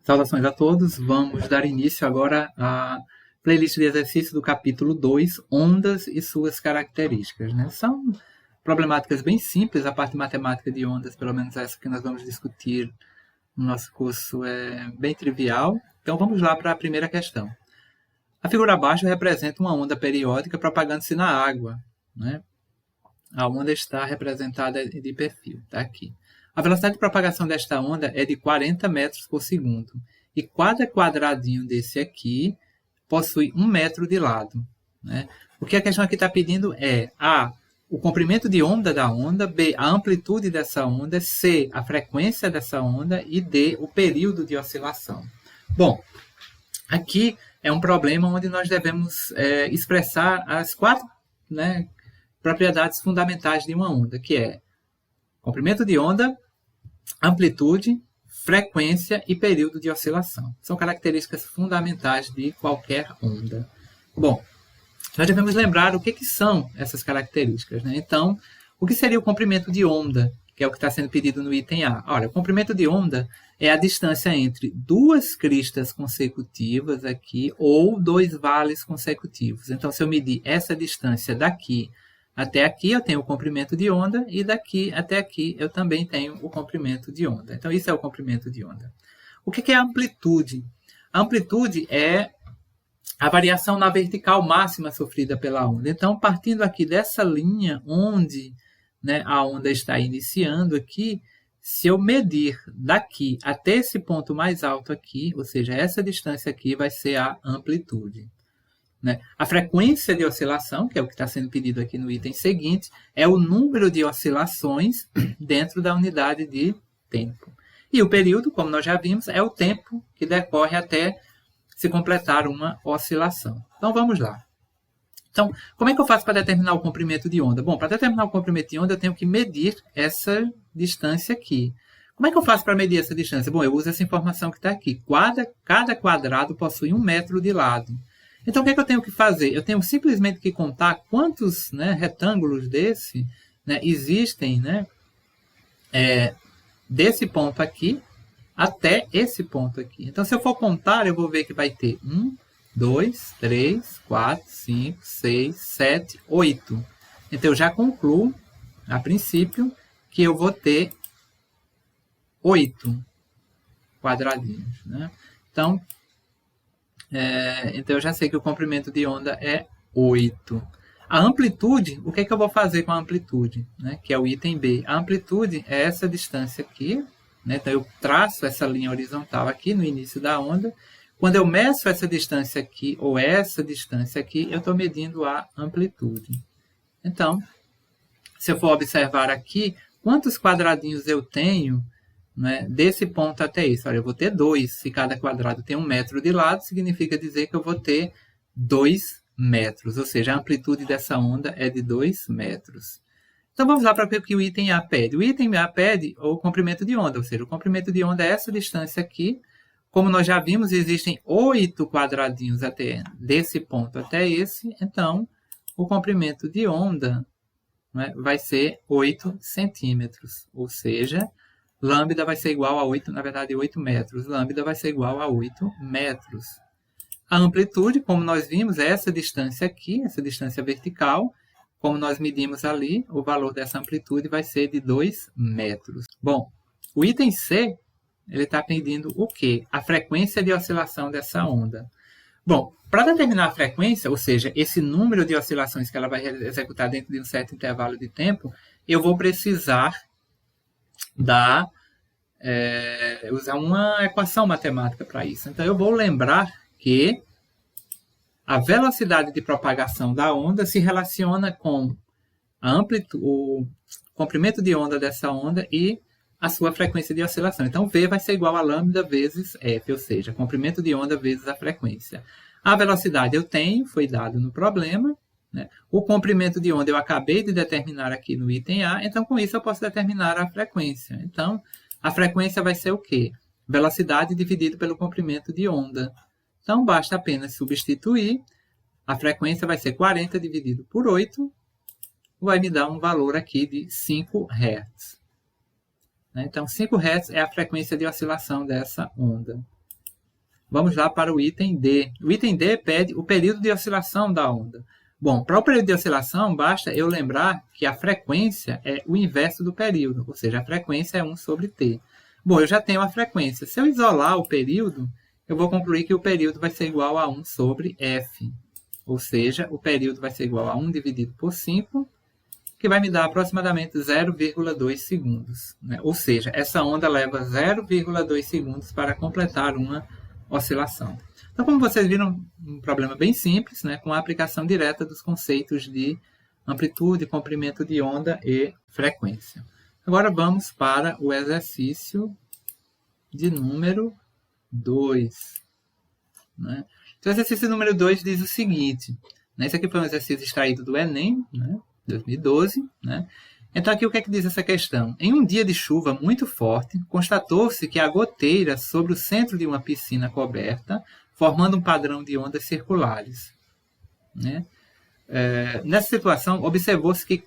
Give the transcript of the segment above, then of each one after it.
Saudações a todos, vamos dar início agora à playlist de exercício do capítulo 2, Ondas e suas características. São problemáticas bem simples, a parte matemática de ondas, pelo menos essa que nós vamos discutir no nosso curso, é bem trivial. Então vamos lá para a primeira questão. A figura abaixo representa uma onda periódica propagando-se na água. A onda está representada de perfil, está aqui. A velocidade de propagação desta onda é de 40 metros por segundo. E cada quadradinho desse aqui possui 1 metro de lado. O que a questão aqui está pedindo é A, o comprimento de onda da onda, B, a amplitude dessa onda, C, a frequência dessa onda e D, o período de oscilação. Bom, aqui é um problema onde nós devemos expressar as 4 propriedades fundamentais de uma onda, que é comprimento de onda, amplitude, frequência e período de oscilação. São características fundamentais de qualquer onda. Bom, nós devemos lembrar o que são essas características. Então, o que seria o comprimento de onda, que é o que está sendo pedido no item A? Olha, o comprimento de onda é a distância entre duas cristas consecutivas aqui ou 2 vales consecutivos. Então, se eu medir essa distância daqui até aqui, eu tenho o comprimento de onda, e daqui até aqui eu também tenho o comprimento de onda. Então, isso é o comprimento de onda. O que é a amplitude? A amplitude é a variação na vertical máxima sofrida pela onda. Então, partindo aqui dessa linha onde a onda está iniciando aqui, se eu medir daqui até esse ponto mais alto aqui, ou seja, essa distância aqui vai ser a amplitude. A frequência de oscilação, que é o que está sendo pedido aqui no item seguinte, é o número de oscilações dentro da unidade de tempo. E o período, como nós já vimos, é o tempo que decorre até se completar uma oscilação. Então, vamos lá. Então, como é que eu faço para determinar o comprimento de onda? Bom, para determinar o comprimento de onda, eu tenho que medir essa distância aqui. Como é que eu faço para medir essa distância? Bom, eu uso essa informação que está aqui. Cada quadrado possui 1 metro de lado. Então, o que é que eu tenho que fazer? Eu tenho simplesmente que contar quantos retângulos desse existem desse ponto aqui até esse ponto aqui. Então, se eu for contar, eu vou ver que vai ter 1, 2, 3, 4, 5, 6, 7, 8. Então, eu já concluo, a princípio, que eu vou ter 8 quadradinhos. Então, eu já sei que o comprimento de onda é 8. A amplitude, o que é que eu vou fazer com a amplitude? Que é o item B. A amplitude é essa distância aqui. Então, eu traço essa linha horizontal aqui no início da onda. Quando eu meço essa distância aqui, ou essa distância aqui, eu estou medindo a amplitude. Então, se eu for observar aqui, quantos quadradinhos eu tenho desse ponto até isso? Olha, eu vou ter 2. Se cada quadrado tem 1 metro de lado, significa dizer que eu vou ter 2 metros. Ou seja, a amplitude dessa onda é de 2 metros. Então, vamos lá para ver o que o item A pede. O item A pede o comprimento de onda, ou seja, o comprimento de onda é essa distância aqui. Como nós já vimos, existem 8 quadradinhos desse ponto até esse. Então, o comprimento de onda vai ser 8 centímetros. Ou seja, lambda vai ser igual a 8, na verdade, 8 metros. Lambda vai ser igual a 8 metros. A amplitude, como nós vimos, é essa distância aqui, essa distância vertical. Como nós medimos ali, o valor dessa amplitude vai ser de 2 metros. Bom, o item C, ele está pedindo o quê? A frequência de oscilação dessa onda. Bom, para determinar a frequência, ou seja, esse número de oscilações que ela vai executar dentro de um certo intervalo de tempo, eu vou precisar usar uma equação matemática para isso. Então, eu vou lembrar que a velocidade de propagação da onda se relaciona com o comprimento de onda dessa onda e a sua frequência de oscilação. Então, V vai ser igual a lambda vezes F, ou seja, comprimento de onda vezes a frequência. A velocidade eu tenho, foi dado no problema. O comprimento de onda eu acabei de determinar aqui no item A, então, com isso, eu posso determinar a frequência. Então, a frequência vai ser o quê? Velocidade dividido pelo comprimento de onda. Então, basta apenas substituir. A frequência vai ser 40 dividido por 8, vai me dar um valor aqui de 5 Hz. Então, 5 Hz é a frequência de oscilação dessa onda. Vamos lá para o item D. O item D pede o período de oscilação da onda. Bom, para o período de oscilação, basta eu lembrar que a frequência é o inverso do período, ou seja, a frequência é 1 sobre t. Bom, eu já tenho a frequência. Se eu isolar o período, eu vou concluir que o período vai ser igual a 1 sobre f. Ou seja, o período vai ser igual a 1 dividido por 5, que vai me dar aproximadamente 0,2 segundos. Né? Ou seja, essa onda leva 0,2 segundos para completar uma oscilação. Então, como vocês viram, um problema bem simples, né, com a aplicação direta dos conceitos de amplitude, comprimento de onda e frequência. Agora vamos para o exercício de número 2. Né? Então, o exercício número 2 diz o seguinte, né, esse aqui foi um exercício extraído do Enem, né, 2012, né? Então, aqui o que é que diz essa questão? Em um dia de chuva muito forte, constatou-se que a goteira sobre o centro de uma piscina coberta, formando um padrão de ondas circulares. Né? Nessa situação, observou-se que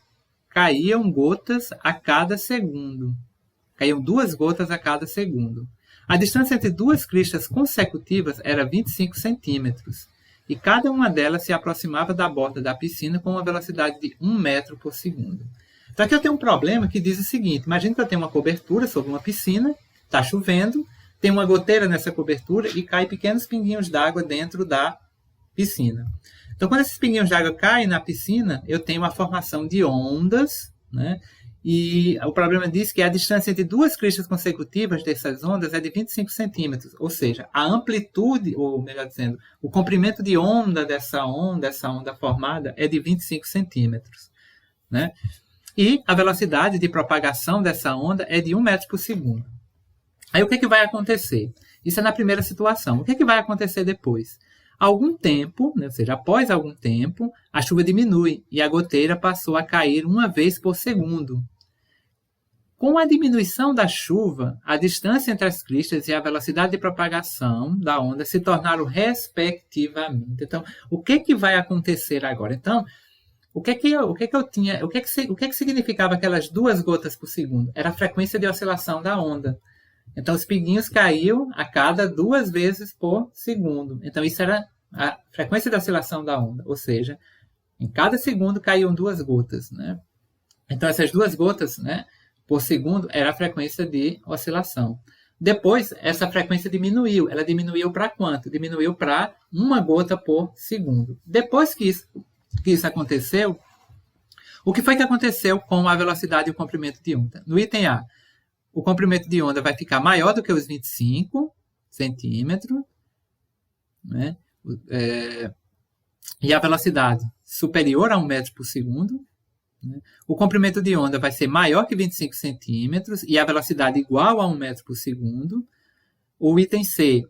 caíam gotas a cada segundo. Caíam 2 gotas a cada segundo. A distância entre 2 cristas consecutivas era 25 centímetros. E cada uma delas se aproximava da borda da piscina com uma velocidade de 1 metro por segundo. Então aqui eu tenho um problema que diz o seguinte, imagina que eu tenho uma cobertura sobre uma piscina, está chovendo, tem uma goteira nessa cobertura e cai pequenos pinguinhos d'água dentro da piscina. Então quando esses pinguinhos d'água caem na piscina, eu tenho a formação de ondas, né? E o problema diz que a distância entre 2 cristas consecutivas dessas ondas é de 25 centímetros, ou seja, a amplitude, ou melhor dizendo, o comprimento de onda dessa onda, essa onda formada, é de 25 centímetros. Né? E a velocidade de propagação dessa onda é de 1 metro por segundo. Aí o que vai acontecer? Isso é na primeira situação. O que vai acontecer depois? Algum tempo, né, ou seja, após algum tempo, a chuva diminui e a goteira passou a cair 1 vez por segundo. Com a diminuição da chuva, a distância entre as cristas e a velocidade de propagação da onda se tornaram respectivamente. Então, o que vai acontecer agora? Então, o que significava aquelas 2 gotas por segundo? Era a frequência de oscilação da onda. Então, os pinguinhos caíam a cada 2 vezes por segundo. Então, isso era a frequência de oscilação da onda. Ou seja, em cada segundo caíam 2 gotas. Né? Então, essas 2 gotas, né, por segundo era a frequência de oscilação. Depois, essa frequência diminuiu. Ela diminuiu para quanto? Diminuiu para 1 gota por segundo. Depois que isso aconteceu, o que foi que aconteceu com a velocidade e o comprimento de onda? No item A, o comprimento de onda vai ficar maior do que os 25 centímetros, né? E a velocidade superior a 1 metro por segundo. Né? O comprimento de onda vai ser maior que 25 centímetros e a velocidade igual a 1 metro por segundo. O item C,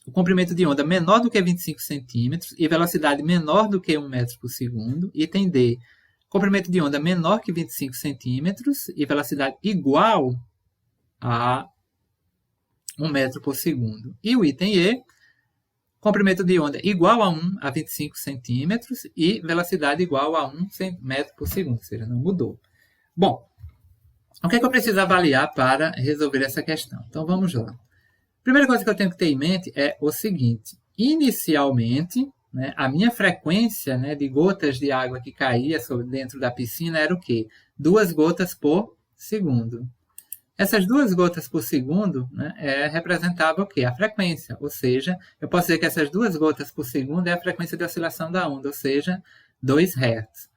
o comprimento de onda menor do que 25 centímetros e velocidade menor do que 1 metro por segundo. Item D, comprimento de onda menor que 25 centímetros e velocidade igual a 1 metro por segundo. E o item E, comprimento de onda igual a 25 centímetros e velocidade igual a 1 metro por segundo, ou seja, não mudou. Bom, o que é que eu preciso avaliar para resolver essa questão? Então, vamos lá. A primeira coisa que eu tenho que ter em mente é o seguinte. Inicialmente, né, a minha frequência, né, de gotas de água que caía dentro da piscina era o quê? 2 gotas por segundo. Essas 2 gotas por segundo, né, representava o quê? A frequência, ou seja, eu posso dizer que essas 2 gotas por segundo é a frequência de oscilação da onda, ou seja, 2 Hz.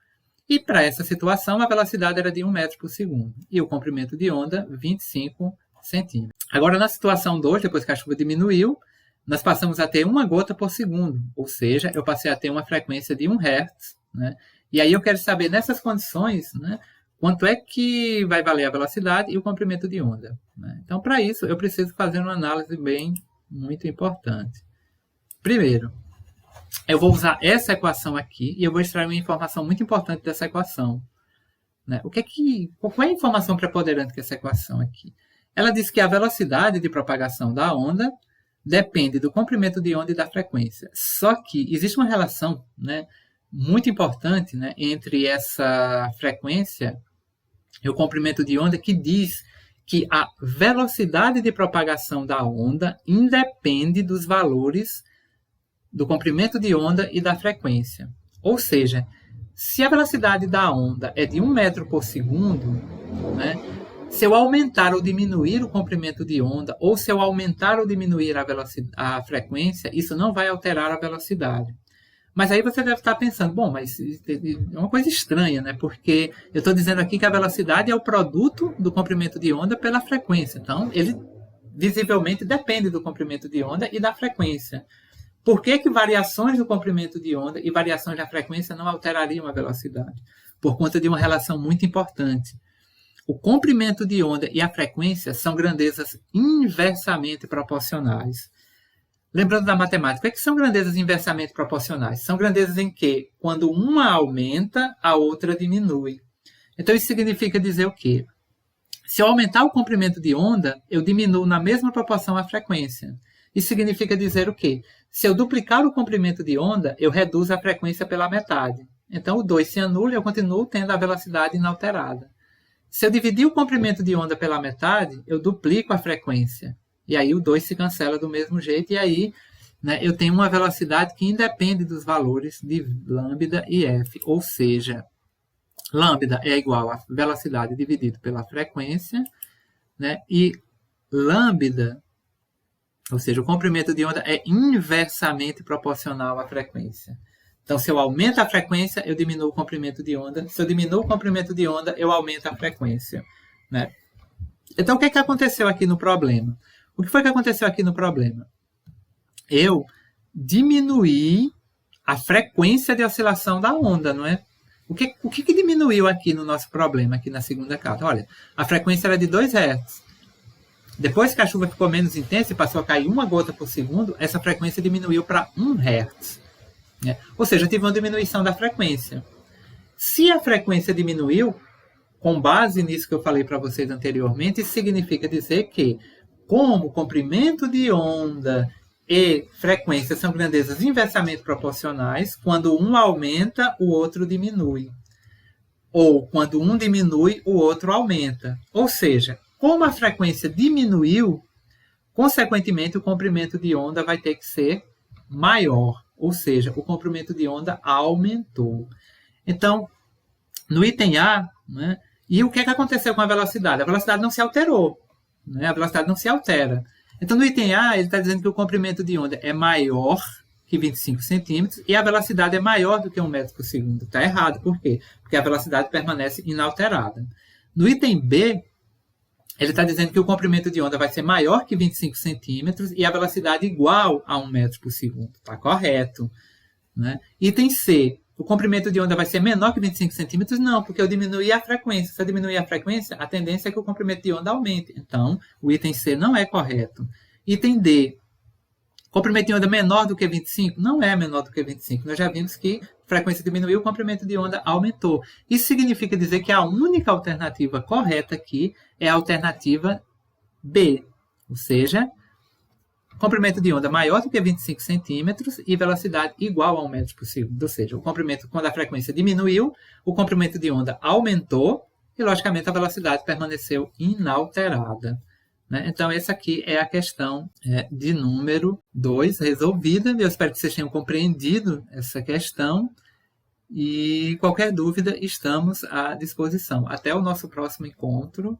E para essa situação, a velocidade era de 1 metro por segundo e o comprimento de onda, 25 centímetros. Agora, na situação 2, depois que a chuva diminuiu, nós passamos a ter 1 gota por segundo, ou seja, eu passei a ter uma frequência de 1 Hz. Né? E aí eu quero saber, nessas condições, né, quanto é que vai valer a velocidade e o comprimento de onda. Né? Então, para isso, eu preciso fazer uma análise muito importante. Primeiro, eu vou usar essa equação aqui e eu vou extrair uma informação muito importante dessa equação. Né? Qual é a informação preponderante dessa equação aqui? Ela diz que a velocidade de propagação da onda depende do comprimento de onda e da frequência. Só que existe uma relação, né, muito importante, né, entre essa frequência e o comprimento de onda que diz que a velocidade de propagação da onda independe dos valores do comprimento de onda e da frequência. Ou seja, se a velocidade da onda é de 1 metro por segundo, né, se eu aumentar ou diminuir o comprimento de onda, ou se eu aumentar ou diminuir a frequência, isso não vai alterar a velocidade. Mas aí você deve estar pensando, bom, mas é uma coisa estranha, né? Porque eu estou dizendo aqui que a velocidade é o produto do comprimento de onda pela frequência. Então, ele visivelmente depende do comprimento de onda e da frequência. Por que variações do comprimento de onda e variações da frequência não alterariam a velocidade? Por conta de uma relação muito importante. O comprimento de onda e a frequência são grandezas inversamente proporcionais. Lembrando da matemática, o que são grandezas inversamente proporcionais? São grandezas em que, quando uma aumenta, a outra diminui. Então, isso significa dizer o quê? Se eu aumentar o comprimento de onda, eu diminuo na mesma proporção a frequência. Isso significa dizer o quê? Se eu duplicar o comprimento de onda, eu reduzo a frequência pela metade. Então, o 2 se anula e eu continuo tendo a velocidade inalterada. Se eu dividir o comprimento de onda pela metade, eu duplico a frequência. E aí o 2 se cancela do mesmo jeito, e aí, né, eu tenho uma velocidade que independe dos valores de lambda e f. Ou seja, lambda é igual a velocidade dividido pela frequência, né, e lambda, ou seja, o comprimento de onda é inversamente proporcional à frequência. Então, se eu aumento a frequência, eu diminuo o comprimento de onda. Se eu diminuo o comprimento de onda, eu aumento a frequência, né? Então, o que aconteceu aqui no problema? O que foi que aconteceu aqui no problema? Eu diminuí a frequência de oscilação da onda, não é? O que diminuiu aqui no nosso problema, aqui na segunda carta? Olha, a frequência era de 2 Hz. Depois que a chuva ficou menos intensa e passou a cair 1 gota por segundo, essa frequência diminuiu para 1 Hz. Né? Ou seja, eu tive uma diminuição da frequência. Se a frequência diminuiu, com base nisso que eu falei para vocês anteriormente, isso significa dizer que, como comprimento de onda e frequência são grandezas inversamente proporcionais, quando um aumenta, o outro diminui. Ou quando um diminui, o outro aumenta. Ou seja, como a frequência diminuiu, consequentemente o comprimento de onda vai ter que ser maior. Ou seja, o comprimento de onda aumentou. Então, no item A, né, e o que aconteceu com a velocidade? A velocidade não se alterou. Né? A velocidade não se altera. Então, no item A, ele está dizendo que o comprimento de onda é maior que 25 centímetros e a velocidade é maior do que 1 metro por segundo. Está errado. Por quê? Porque a velocidade permanece inalterada. No item B, ele está dizendo que o comprimento de onda vai ser maior que 25 centímetros e a velocidade igual a 1 metro por segundo. Está correto. Né? Item C, o comprimento de onda vai ser menor que 25 centímetros? Não, porque eu diminuí a frequência. Se eu diminuir a frequência, a tendência é que o comprimento de onda aumente. Então, o item C não é correto. Item D, comprimento de onda menor do que 25? Não é menor do que 25. Nós já vimos que a frequência diminuiu, o comprimento de onda aumentou. Isso significa dizer que a única alternativa correta aqui é a alternativa B. Ou seja, comprimento de onda maior do que 25 centímetros e velocidade igual a 1 metro por segundo. Ou seja, o comprimento, quando a frequência diminuiu, o comprimento de onda aumentou e, logicamente, a velocidade permaneceu inalterada. Né? Então, essa aqui é a questão de número 2 resolvida. Eu espero que vocês tenham compreendido essa questão e qualquer dúvida estamos à disposição. Até o nosso próximo encontro.